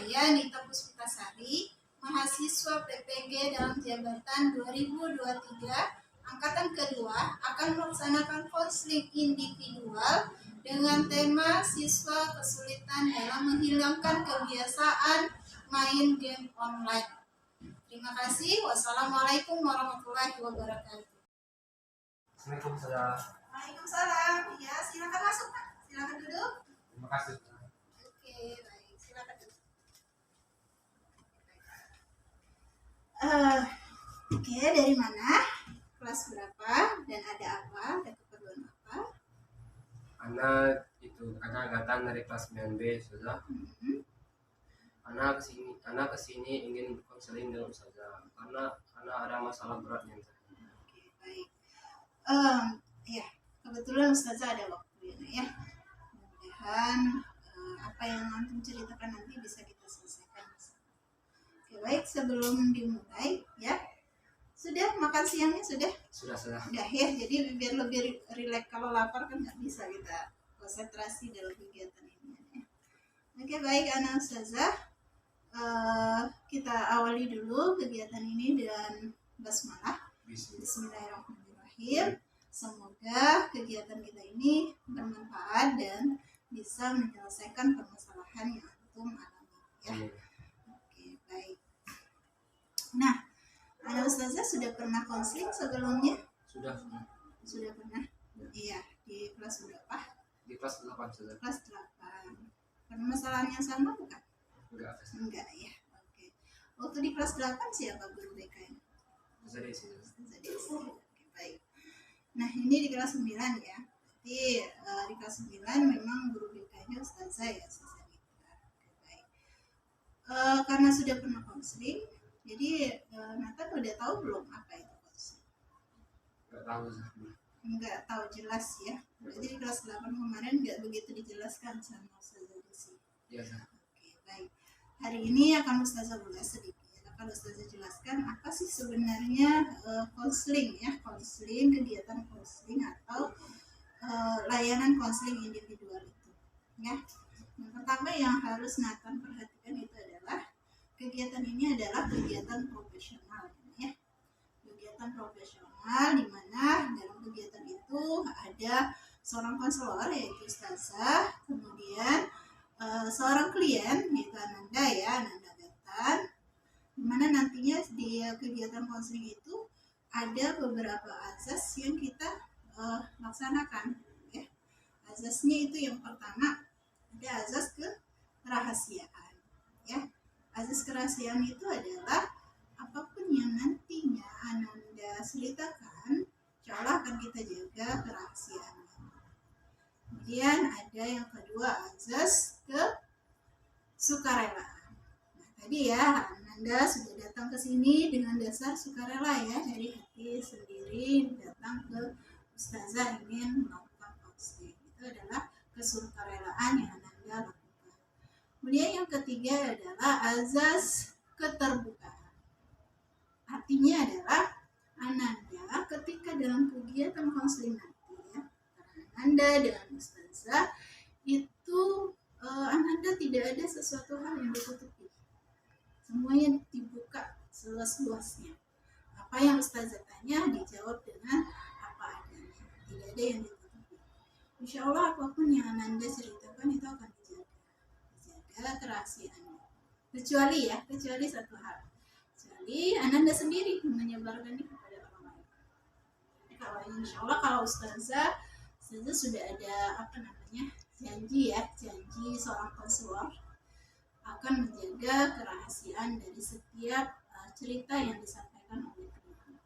saya Nita Puspitasari, mahasiswa PPG dalam jabatan 2023 angkatan kedua akan melaksanakan konseling individual dengan tema siswa kesulitan dalam menghilangkan kebiasaan main game online. Terima kasih. Wassalamualaikum warahmatullahi wabarakatuh. Waalaikumsalam. Waalaikumsalam. Ya, silakan masuk, Pak. Silakan duduk. Terima kasih. Oke, baik. Silakan duduk. Oke, dari mana? Kelas berapa? Dan ada apa? Ada keperluan apa? Anak angkatan dari kelas 9B sudah. Anak kesini ingin konseling dengan ustazah karena ada masalah berat yang terjadi. Oke, baik. Ya, kebetulan ustazah ada waktu ya. Mudah-mudahan apa yang antum ceritakan nanti bisa kita selesaikan. Oke, baik. Sebelum dimulai, ya. Sudah makan siangnya sudah? Sudah. Udah ya, jadi biar lebih rileks. Kalau lapar kan nggak bisa kita konsentrasi dalam kegiatan ini. Ya. Oke, baik anak ustazah. Kita awali dulu kegiatan ini dengan basmalah. Bismillahirrahmanirrahim. Semoga kegiatan kita ini bermanfaat dan bisa menyelesaikan permasalahan yang antum alami. Ya. Oke, baik. Nah, anak ustazah sudah pernah konseling sebelumnya? Sudah. Sudah pernah? Iya, di kelas berapa? Di kelas 8 sudah. Kelas 8. Permasalahannya sama bukan? Enggak ya. Oke. Waktu di kelas 8 siapa guru BK-nya? Ustazah Desi. Oke, baik. Nah, ini di kelas 9 ya. Jadi di kelas 9 memang guru BK-nya ustazah ya, Ustazah Nita. Oke, baik. Karena sudah pernah konseling, jadi Nathan udah tahu belum apa itu konseling? Enggak tahu jelas ya. Berarti di kelas 8 kemarin enggak begitu dijelaskan sama Ustazah Desi. Iya. Oke, baik. Hari ini akan Ustazah ulas sedikit. Akan Ustazah jelaskan apa sih sebenarnya konseling ya, konseling, kegiatan konseling atau layanan konseling individual itu. Ya. Yang pertama yang harus Nathan perhatikan itu adalah kegiatan ini adalah kegiatan profesional ya. Kegiatan profesional di mana dalam kegiatan itu ada seorang konselor yaitu ustazah, kemudian seorang klien yaitu Ananda ya, Ananda Gatan, di mana nantinya di kegiatan konseling itu ada beberapa azas yang kita laksanakan ya. Azasnya itu yang pertama ada azas kerahasiaan ya. Azas kerahasiaan itu adalah apapun yang nantinya Ananda ceritakan, insya Allah akan kita jaga kerahasiaannya. Kemudian ada yang kedua azas kesukarelaan. Nah, tadi ya Ananda sudah datang ke sini dengan dasar sukarela ya, dari hati sendiri datang ke ustazah ingin melakukan konseling. Itu adalah kesukarelaan yang Ananda lakukan. Kemudian yang ketiga adalah azas keterbukaan. Artinya adalah Ananda ketika dalam kegiatan konseling nanti ya, Ananda dengan ustazah itu Ananda tidak ada sesuatu hal yang ditutupi. Semuanya dibuka seluas-luasnya. Apa yang ustazah tanya dijawab dengan apa adanya. Tidak ada yang ditutupi. Insya Allah apapun yang Ananda ceritakan itu akan dijaga kerahasiaannya. Kecuali satu hal. Kecuali Ananda sendiri menyebarkannya kepada orang lain. Kalau insya Allah kalau ustazah sudah ada janji seorang konselor akan menjaga kerahasiaan dari setiap cerita yang disampaikan oleh klien.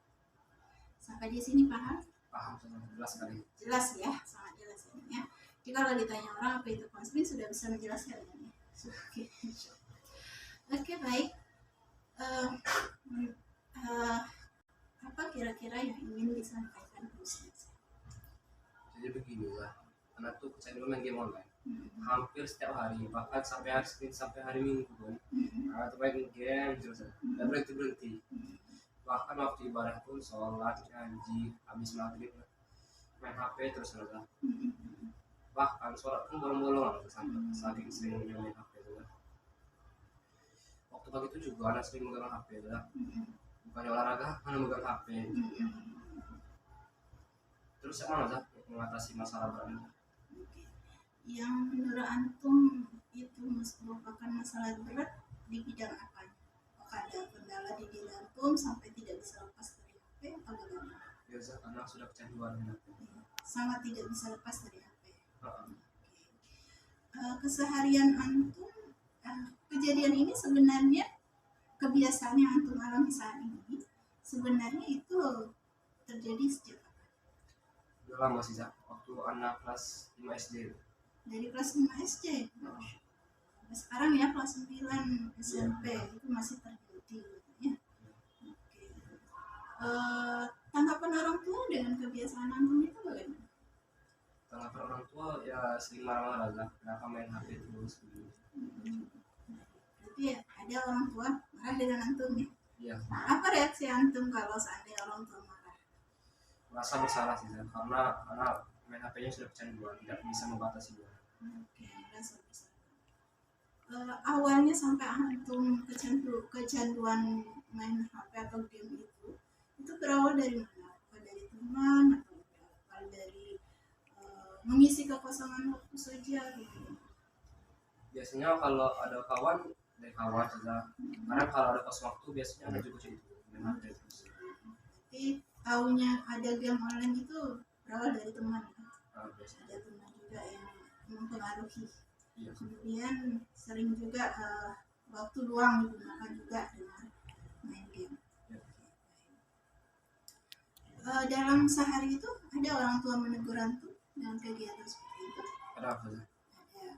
Sampai di sini paham? Paham, jelas sekali. Jelas ya, sangat jelas ya. Jadi kalau ditanya orang apa itu konseling sudah bisa menjelaskan ya. Oke, baik. Apa kira-kira yang ingin disampaikan ke Ustaz? Jadi beginilah, anak tuh kecanduan main game online. Hampir setiap hari, bahkan sampai hari Senin sampai hari Minggu kan. Anak tuh main game terus, tidak berhenti. Bahkan waktu ibadah pun sholat, ngaji, habis maghrib main HP terus saja. Bahkan sholat pun bolong-bolong sampai saking sering main HP itu. waktu pagi itu juga anak sering megang HP ya. Mm-mm. Bukannya olahraga mana megang HP. Mm-mm. Terus yang mana sih mengatasi masalah berat itu? Oke. Yang menurut antum itu merupakan masalah berat di bidang apa? Apakah ada kendala di diri antum sampai tidak bisa lepas dari HP atau bagaimana? Biasa karena sudah kecanduan dengan HP. Sangat tidak bisa lepas dari HP. Heeh. Keseharian antum, kejadian ini sebenarnya kebiasaan yang antum alami saat ini sebenarnya itu terjadi sejak kapan? Udah lama sih Zak, waktu anak kelas 5 SD. Dari kelas 5 SD. Sekarang ya kelas 9 SMP itu masih terjadi gitu ya. Oke. Tanggapan orang tua dengan kebiasaan antum itu bagaimana? Tanggapan orang tua ya sering marah-marah lah, kenapa main HP terus gitu. Berarti ya ada orang tua marah dengan antum ya. Iya, Apa reaksi antum kalau seandainya orang tua marah? merasa bersalah sih Zak, karena main HP-nya sudah kecanduan, tidak bisa membatasinya. Oke, merasa bersalah. Awalnya sampai antum kecanduan main HP atau game itu berawal dari mana? Apa dari teman atau berawal dari mengisi kekosongan waktu saja gitu? Biasanya kalau ada kawan dari kawan saja, karena kalau ada kos waktu biasanya ada juga itu main HP terus. Berarti taunya ada game online itu berawal dari teman ya? Nah, biasanya Ada teman juga yang mempengaruhi. iya. Kemudian sering juga waktu luang digunakan juga dengan main game. Ya. Dalam sehari itu ada orang tua menegur antum dengan kegiatan seperti itu? Ada apa Zak? Ada.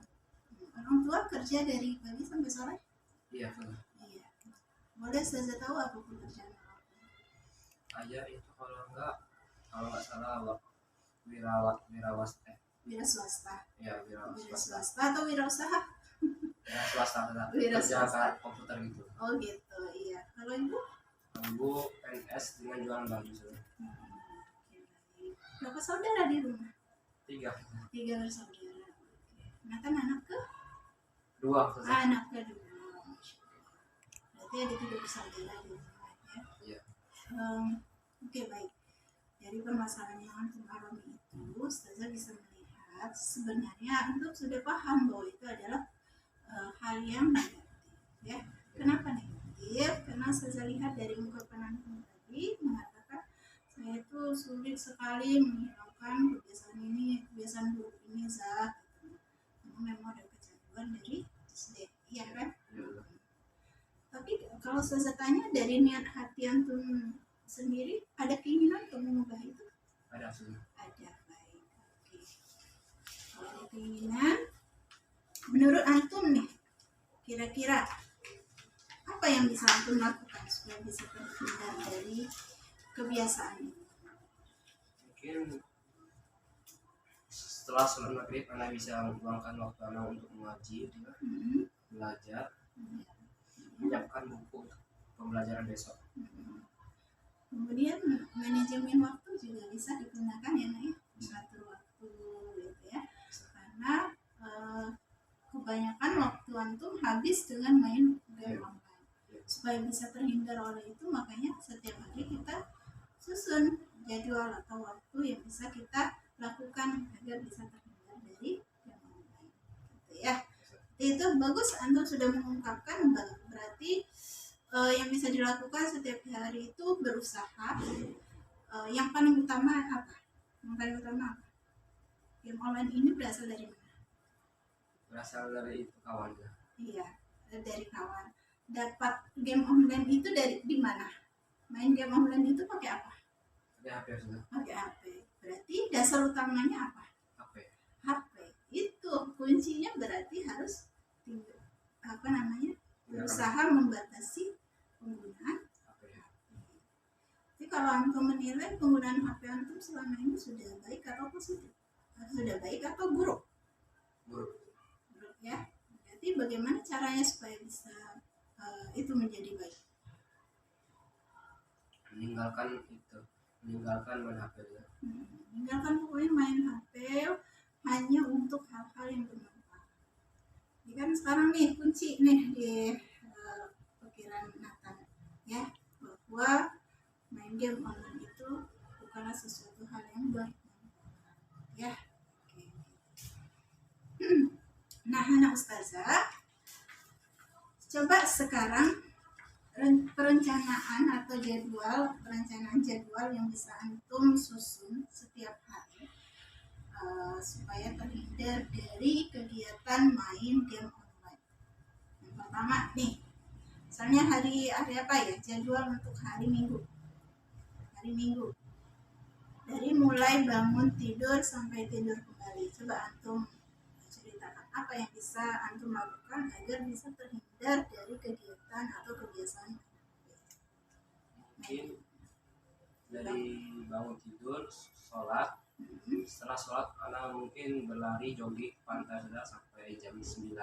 Orang tua kerja dari pagi sampai sore? Iya Zak. Iya. Boleh saja tahu apa pekerjaan orang tua? Ayah itu kalau nggak salah Wira swasta. ya Wira swasta swasta atau wira usaha? ya swasta Zak. Wira Kerja swasta. kayak komputer gitu. Oh gitu, iya. Kalau ibu? Ibu PNS dengan jualan baju Zak. Berapa saudara di rumah? 3 3 bersaudara. Nathan anak ke? 2 Zak. Anak kedua. Berarti ada 3 bersaudara di rumah ya. Iya. Oke, baik. Dari permasalahan yang antum alami itu, Ustazah bisa melihat sebenarnya antum sudah paham bahwa itu adalah hal yang negatif ya. Kenapa negatif? Karena Ustazah lihat dari ungkapan antum tadi mengatakan saya itu sulit sekali menghilangkan kebiasaan buruk ini Zah. Karena memang ada kecanduan dari SD, iya kan? Iya. Tapi kalau saya tanya dari niat hati antum sendiri, ada keinginan untuk mengubah itu? Ada sih. Ada, baik. Oke. Kalau ada keinginan, menurut antum nih, kira-kira apa yang bisa antum lakukan supaya bisa terhindar dari kebiasaan ini? Mungkin setelah sholat maghrib anak bisa meluangkan waktu anak untuk mengaji, belajar, menyiapkan buku untuk pembelajaran besok. Kemudian manajemen waktu juga bisa digunakan ya Nak ya, mengatur waktu gitu ya, karena kebanyakan waktu antum habis dengan main game online. Supaya bisa terhindar oleh itu, makanya setiap hari kita susun jadwal atau waktu yang bisa kita lakukan agar bisa terhindar dari game online gitu ya. Itu bagus antum sudah mengungkapkan, berarti yang bisa dilakukan setiap hari itu berusaha. Yang paling utama apa? Yang paling utama apa? Game online ini berasal dari mana? Berasal dari itu kawan ya. Iya, dari kawan. Dapat game online itu di mana? Main game online itu pakai apa? Pakai HP sudah. Pakai HP. Berarti dasar utamanya apa? HP. HP. Itu kuncinya berarti harus berusaha membatasi penggunaan HP. Jadi kalau antum menilai penggunaan HP antum selama ini sudah baik atau positif? Sudah baik atau buruk? Buruk. Buruk ya. Berarti bagaimana caranya supaya bisa itu menjadi baik? Meninggalkan main HP ya. Meninggalkan pokoknya main HP hanya untuk hal-hal yang bermanfaat. Jadi kan sekarang nih kunci nih di pikiran Nathan ya, bahwa main game online itu bukanlah sesuatu hal yang baik ya. Oke. Nah, anak ustazah, coba sekarang perencanaan atau perencanaan jadwal yang bisa antum susun setiap hari supaya terhindar dari kegiatan main game online. Yang pertama nih, misalnya hari apa ya, jadwal untuk hari Minggu. Hari Minggu, dari mulai bangun tidur sampai tidur kembali, coba antum ceritakan apa yang bisa antum lakukan agar bisa terhindar dari kegiatan atau kebiasaan. Mungkin dari bangun tidur, sholat, setelah sholat anak mungkin berlari jogging pantai sudah sampai jam 9.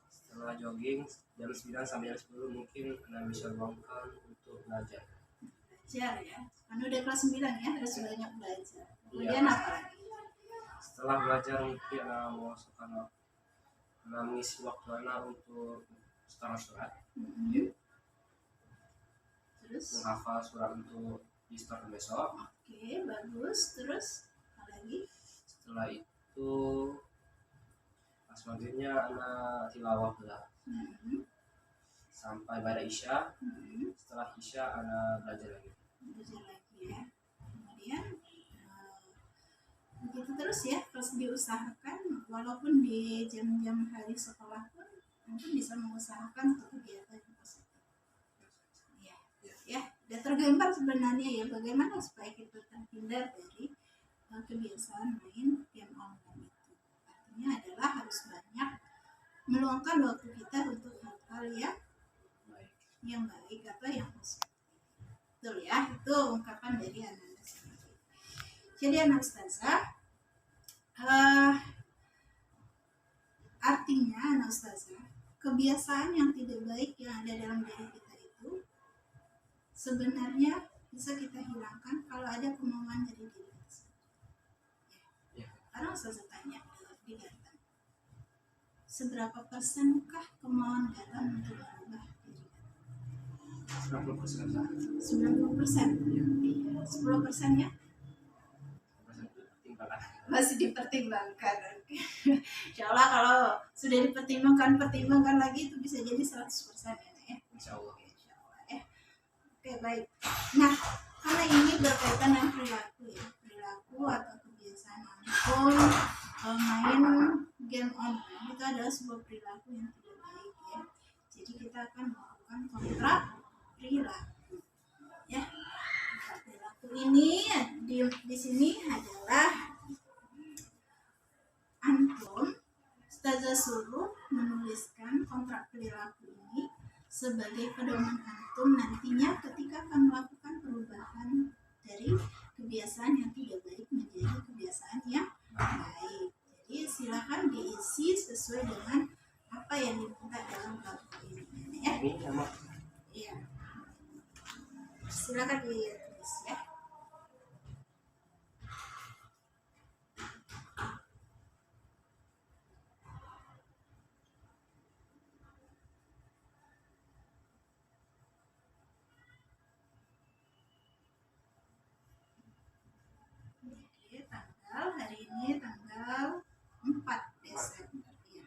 Setelah jogging jam 9 sampai jam 10 mungkin anak bisa luangkan untuk belajar Ya, kan udah kelas 9 ya, harus banyak belajar. Kemudian ya. apa lagi? Setelah belajar mungkin anak mau anak mengisi waktu anak untuk surat Terus menghafal surat untuk di start besok. Oke, bagus. Terus apa lagi? Setelah itu pas maghribnya anak tilawah lah sampai pada isya. Setelah isya anak belajar lagi ya. Kemudian begitu terus ya, terus diusahakan walaupun di jam-jam hari sekolah pun mungkin bisa mengusahakan untuk kegiatan yang positif. Ya, udah tergambar sebenarnya ya bagaimana supaya kita terhindar dari kebiasaan main game online itu. Artinya adalah harus banyak meluangkan waktu kita untuk hal-hal yang baik atau yang positif. Betul ya, itu ungkapan dari anak sendiri. Jadi anak ustazah, artinya anak ustazah, kebiasaan yang tidak baik yang ada dalam diri kita itu sebenarnya bisa kita hilangkan kalau ada kemauan dari diri kita sendiri. Karena ustazah tanya di data, seberapa persenkah kemauan datang untuk merubah diri kita? 90%. 90%. Iya. 10% ya? Masih dipertimbangkan. Insya Allah kalau sudah dipertimbangkan lagi itu bisa jadi 100% ya. Insya Allah ya. Oke, baik. Nah, karena ini berkaitan dengan perilaku atau kebiasaan antum main game online itu adalah sebuah perilaku yang tidak baik ya. Jadi kita akan melakukan kontra perilaku ya. Perilaku ini di sini adalah antum ustazah suruh menuliskan kontrak perilaku ini sebagai pedoman antum nantinya ketika akan melakukan perubahan dari kebiasaan yang tidak baik menjadi kebiasaan yang baik. Jadi silakan diisi sesuai dengan apa yang diminta dalam kontrak ini ya. Iya. Silakan ditulis ya. Hari ini tanggal 4 Desember ya.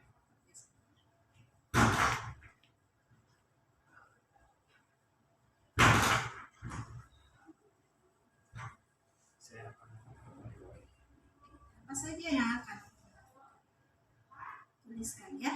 Apa saja yang akan tuliskan ya.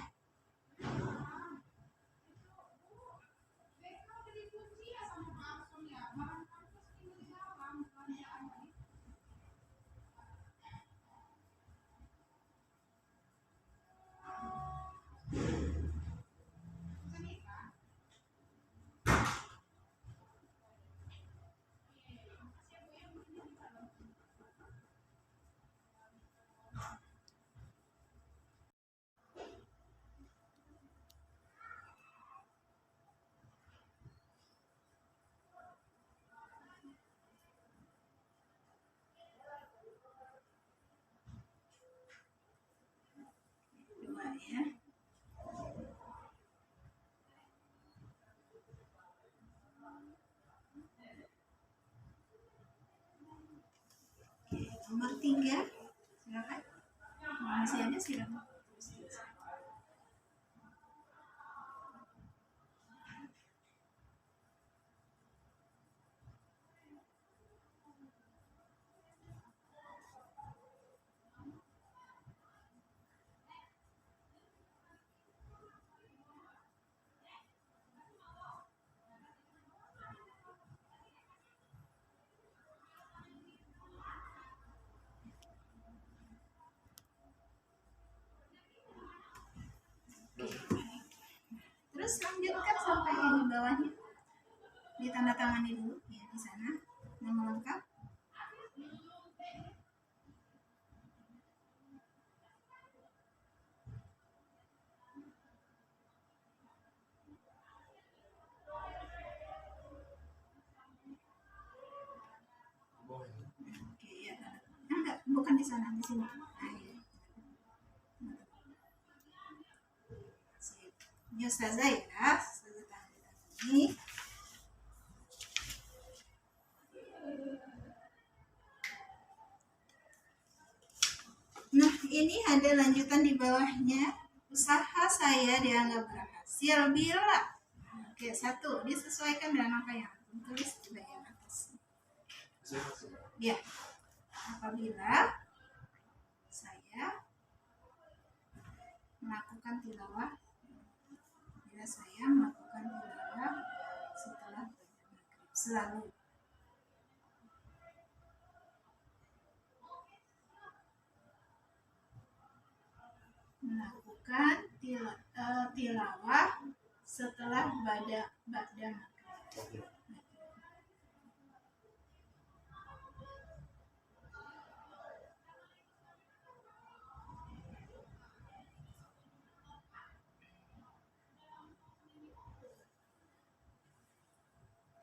Ya. 3 silakan. Masih ada silakan. Terus lanjutkan sampai di bawahnya, ditandatangani dulu ya di sana nama lengkap. Oke ya, enggak, bukan di sana, di sini. Nah, ya. Sip. Ini Ustazah ya, Ustazah tangani. Nah, ini ada lanjutan di bawahnya. Usaha saya dianggap berhasil bila. Oke, 1, disesuaikan dengan apa yang tulis di bagian atas. Ya, apabila saya melakukan tilawah, setelah maghrib, selalu. Melakukan tilawah setelah ba'da maghrib.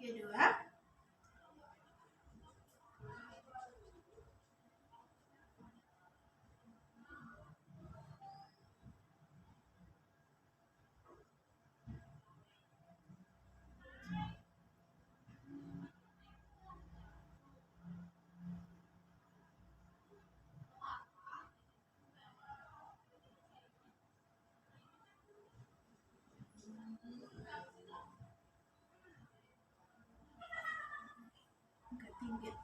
Kedua, ketiga,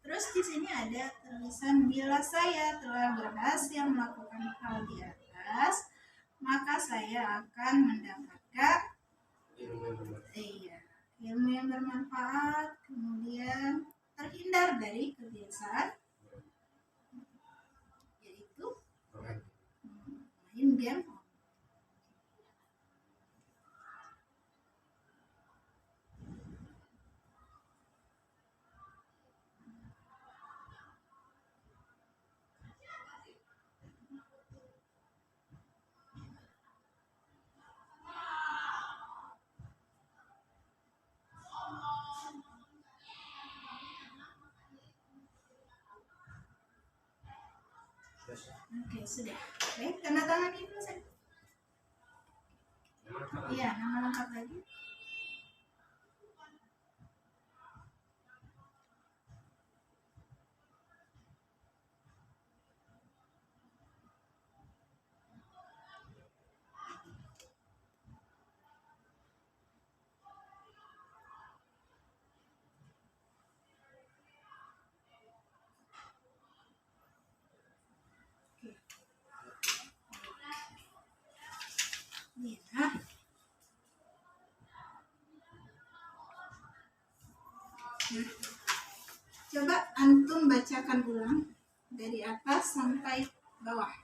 terus di sini ada tulisan bila saya telah berhasil melakukan hal di atas, maka saya akan mendapatkan ilmu yang bermanfaat, kemudian terhindar dari kebiasaan yaitu main game. Oke, sudah. Baik, tanda tangan itu saya. Iya, nama lengkap lagi. Ya. Coba antum bacakan ulang dari atas sampai bawah,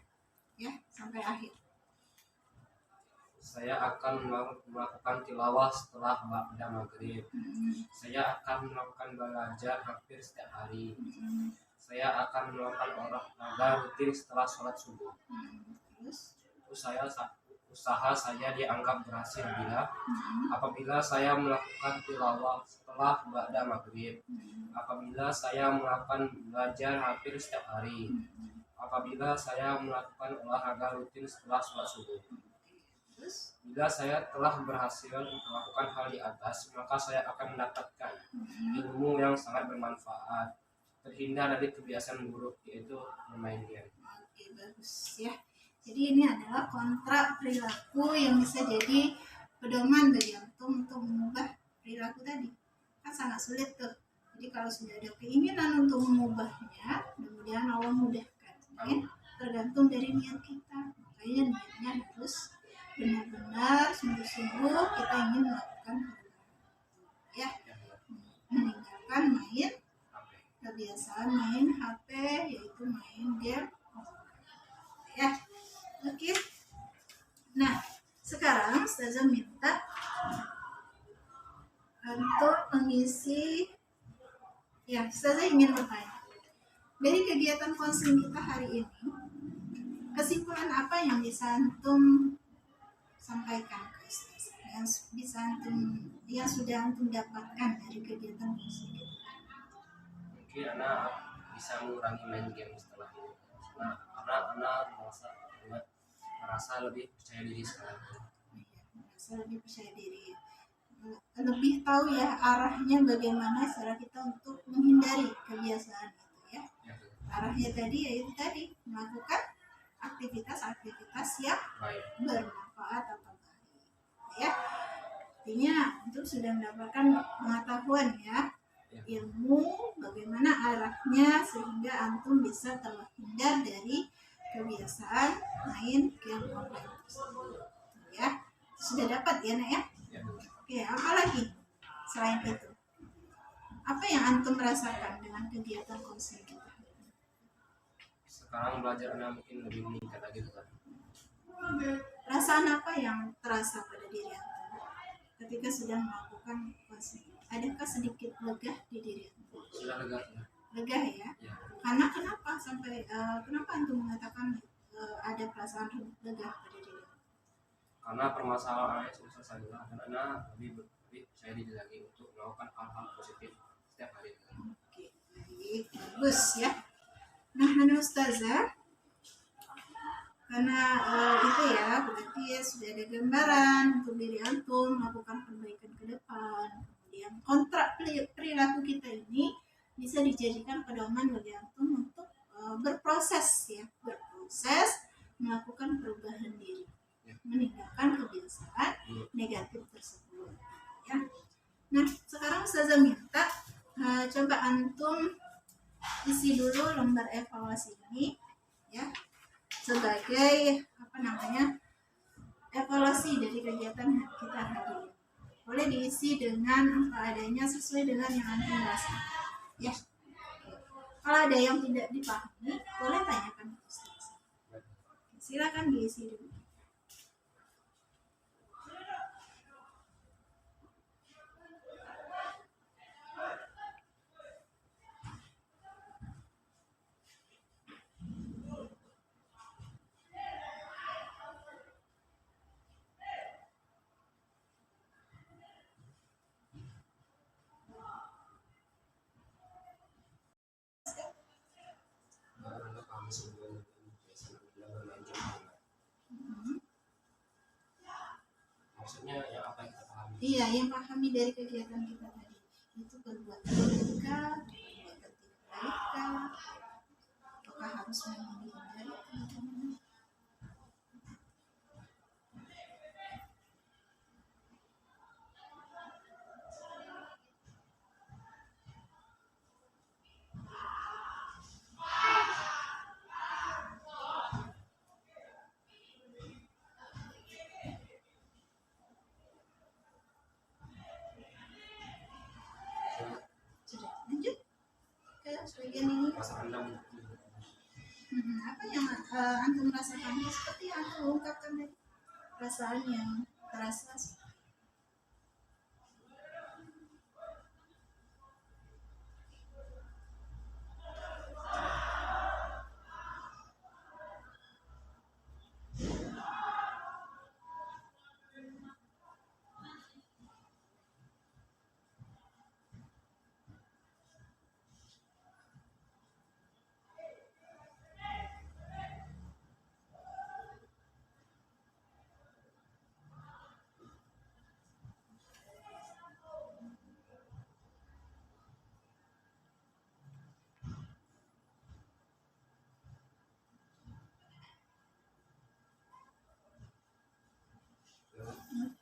ya, sampai akhir. Saya akan melakukan tilawah setelah ba'da maghrib. Saya akan melakukan belajar hampir setiap hari. Saya akan melakukan olahraga rutin setelah sholat subuh. Terus Usaha saya dianggap berhasil apabila saya melakukan tilawah setelah ba'da maghrib, apabila saya melakukan belajar hampir setiap hari, apabila saya melakukan olahraga rutin setelah sholat subuh. Bila saya telah berhasil melakukan hal di atas, maka saya akan mendapatkan ilmu yang sangat bermanfaat, terhindar dari kebiasaan buruk, yaitu bermain game. Oke, bagus ya. Jadi ini adalah kontrak perilaku yang bisa jadi pedoman bagi antum untuk mengubah perilaku tadi. Kan sangat sulit tuh. Jadi kalau sudah ada keinginan untuk mengubahnya, kemudian Allah mudahkan. Ya, tergantung dari niat kita. Makanya niatnya harus benar-benar sungguh-sungguh kita ingin melakukan perubahan. Ya, meninggalkan main kebiasaan main HP, yaitu main game. Ya. Oke. Nah, sekarang Ustazah minta untuk mengisi, ya, Ustazah ingin bertanya. Dari kegiatan konseling kita hari ini, kesimpulan apa yang bisa antum sampaikan ke Ustazah? Yang bisa yang sudah antum dapatkan dari kegiatan konseling kita? Mungkin anak bisa mengurangi main game setelah ini. Karena anak merasa lebih percaya diri sekarang. Merasa lebih percaya diri, lebih tahu ya arahnya bagaimana cara kita untuk menghindari kebiasaan itu ya. Arahnya tadi yaitu tadi melakukan aktivitas-aktivitas yang bermanfaat atau baik ya. Artinya untuk sudah mendapatkan pengetahuan ya, ilmu bagaimana arahnya sehingga antum bisa terhindar dari kebiasaan main game online tersebut ya. Sudah dapat ya nak ya? Oke, apa lagi selain itu? Apa yang antum rasakan dengan kegiatan konseling kita? Sekarang belajar anak mungkin lebih meningkat lagi kan. Perasaan apa yang terasa pada diri antum ketika sudah melakukan konseling? Adakah sedikit lega di diri antum? Sudah lega ya. Lega ya? Karena kenapa kenapa antum mengatakan ada perasaan lega pada diri antum? Karena permasalahannya sudah selesai dan anak lebih percaya diri lagi untuk melakukan hal-hal positif setiap hari. Oke, baik, bagus ya. Nah, Ustazah, karena itu ya, berarti ya sudah ada gambaran untuk diri antum melakukan perbaikan ke depan. Kemudian kontrak perilaku kita ini bisa dijadikan pedoman bagi antum untuk berproses melakukan perubahan diri, meninggalkan kebiasaan negatif tersebut. Ya. Nah, sekarang Ustazah minta coba antum isi dulu lembar evaluasi ini ya, sebagai evaluasi dari kegiatan kita hari ini. Boleh diisi dengan apa adanya sesuai dengan yang antum rasakan ya. Kalau ada yang tidak dipahami, boleh tanyakan ke Ustaz. Silakan diisi dulu. Maksudnya yang apa yang kita pahami? Iya, yang pahami dari kegiatan kita tadi itu perbuatan mereka, perbuatan tidak baik, apakah harus memang dihindari atau bagaimana? Sudah lanjut ke bagian ini. Apa yang antum rasakan seperti yang antum ungkapkan tadi? perasaan yang terasa.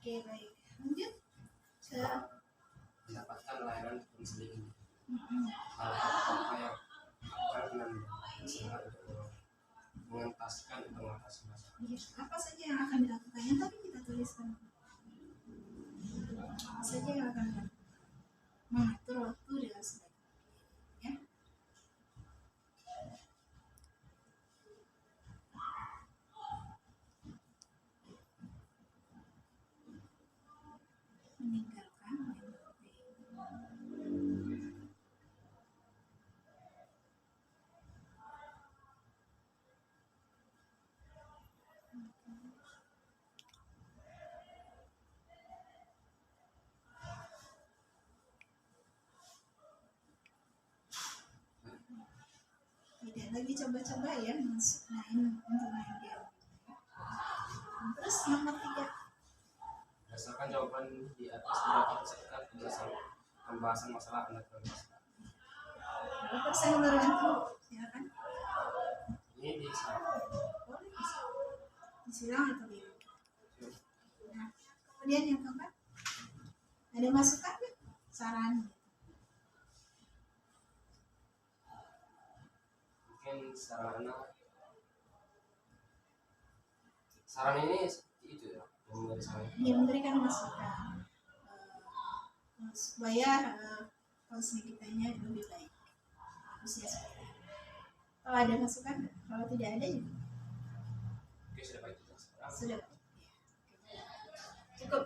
Oke, baik. Lanjut ke mendapatkan layanan konseling ini. mm-mm. Hal-hal apa yang akan berusaha untuk mengentaskan atau mengatasi masalah. Iya, apa saja yang akan dilakukan? Yang tadi kita tuliskan. Apa saja yang akan dilakukan? Mengatur waktu dengan sebaik mungkin, ya. Meninggalkan tidak lagi coba-coba ya untuk main game. Terus nomor 3. Berdasarkan jawaban di atas dapat disertakan penjelasan pembahasan masalah anak dan masalah. Berapa persen menurut antum? Silakan. Ini di Boleh disilang atau di. Nah, kemudian yang keempat, ada masukan nggak? Saran? mungkin saran ini seperti itu ya, yang dari saya. Dia memberikan masukan supaya konsumsi kitanya lebih baik. Usia seperti itu. Kalau ada masukan, kalau tidak ada ya Oke, sudah baik kita sekarang. sudah. Cukup.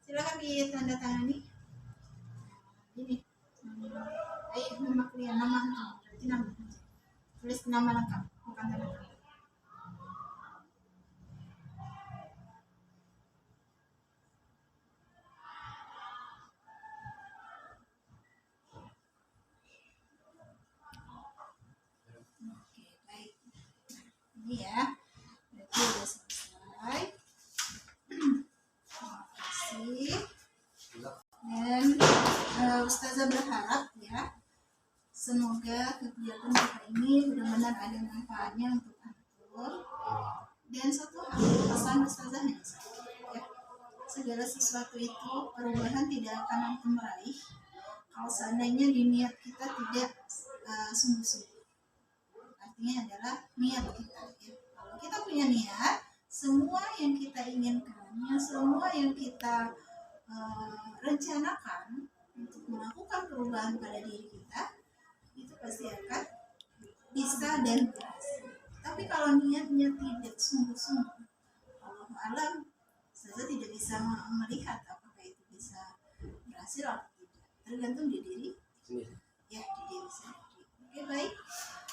Silakan ditandatangani. Ini. Ayo nama kalian, nama antum. Berarti nama. Tulis nama lengkap, bukan tanda tangan. Oke, baik. Ini ya. Berarti sudah selesai. Terima kasih. Dan Ustazah berharap ya, semoga kegiatan kita ini benar-benar ada manfaatnya untuk antum. Dan satu hal, pesan Ustazah hanya satu ya. Segala sesuatu itu perubahan tidak akan antum meraih kalau seandainya di niat kita tidak sungguh-sungguh. Artinya adalah niat kita ya. Kalau kita punya niat, semua yang kita inginkan, semua yang kita rencanakan untuk melakukan perubahan pada diri kita, itu pasti akan bisa dan berhasil. Tapi kalau niatnya tidak sungguh-sungguh, Allah alam, saya tidak bisa melihat apakah itu bisa berhasil atau tidak. Tergantung di diri Sini. ya, di diri sendiri. Oke, baik,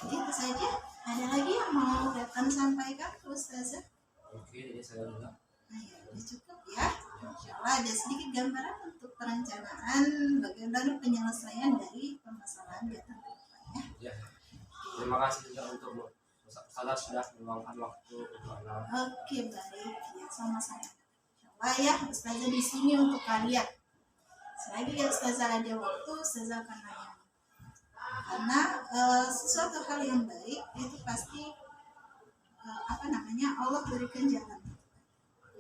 itu saja. Ada lagi yang mau datang sampaikan ke Ustazah? Oke, jadi saya juga. Nah, ya, udah cukup ya. Insya Allah ada sedikit gambaran untuk perencanaan bagaimana penyelesaian dari permasalahan datang ke depannya. Ya. Terima kasih juga untuk Ustazah sudah meluangkan waktu untuk anak. Oke, baik ya, sama-sama. Insya Allah ya, Ustazah di sini untuk kalian. Selagi ya Ustazah ada waktu, Ustazah akan nanya. Karena sesuatu hal yang baik itu pasti Allah berikan jalan.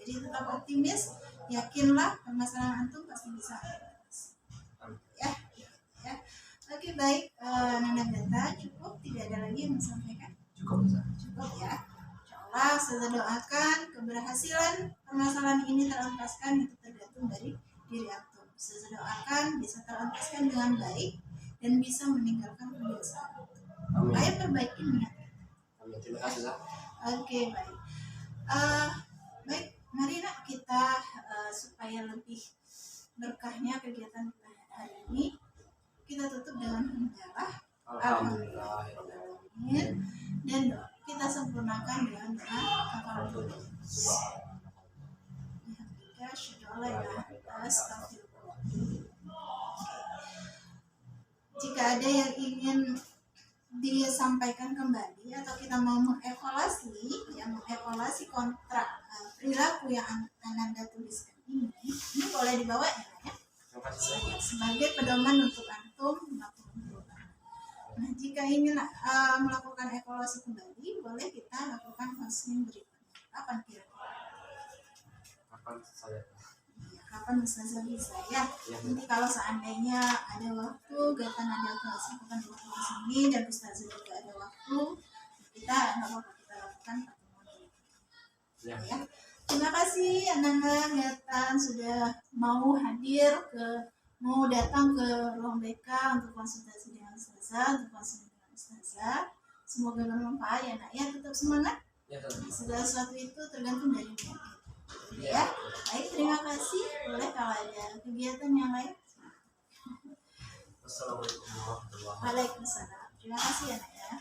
Jadi tetap optimis, yakinlah permasalahan antum pasti bisa. Ya, ya. Oke, baik, Nana Beta cukup, tidak ada lagi yang disampaikan. Cukup Ustaz. Cukup ya. Insyaallah saya doakan keberhasilan permasalahan ini terentaskan, itu tergantung dari diri antum. Saya doakan bisa terentaskan dengan baik dan bisa meninggalkan kebiasaan. Amin. Ayo perbaiki niat. Amin. Terima kasih Ustaz. Oke, baik. Baik, Mari nak kita supaya lebih berkahnya kegiatan kita hari ini, kita tutup dengan hamdalah. Alhamdulillah. Alhamdulillah. Dan doa kita sempurnakan dengan doa kafaratul majlis. Bihamdika asyhadu an la ilaha illa anta astaghfirullah. Jika ada yang ingin disampaikan kembali atau kita mau mengevaluasi kontrak perilaku yang Ananda tuliskan ini boleh dibawa ya, sebagai pedoman untuk antum melakukan perubahan. Nah, jika ingin melakukan evaluasi kembali, boleh kita lakukan konseling berikutnya. Kapan kira-kira? Kapan saya? Kapan Ustazah bisa ya? Nanti kalau seandainya ada waktu, Gatan ada kesibukan di waktu sini dan Ustazah juga ada waktu, kita nggak apa-apa kita lakukan pertemuan Ya. ya. Terima kasih Ananda Gatan sudah mau datang ke ruang BK untuk konsultasi dengan Ustazah, untuk konsultasi dengan Ustazah. Semoga bermanfaat ya nak ya, tetap semangat. Ya, Segala sesuatu itu tergantung dari niat. Ya, baik, terima kasih. Boleh kalau ada kegiatan yang lain. Wassalamualaikum warahmatullahi wabarakatuh. Waalaikumsalam. Terima kasih ya nak ya.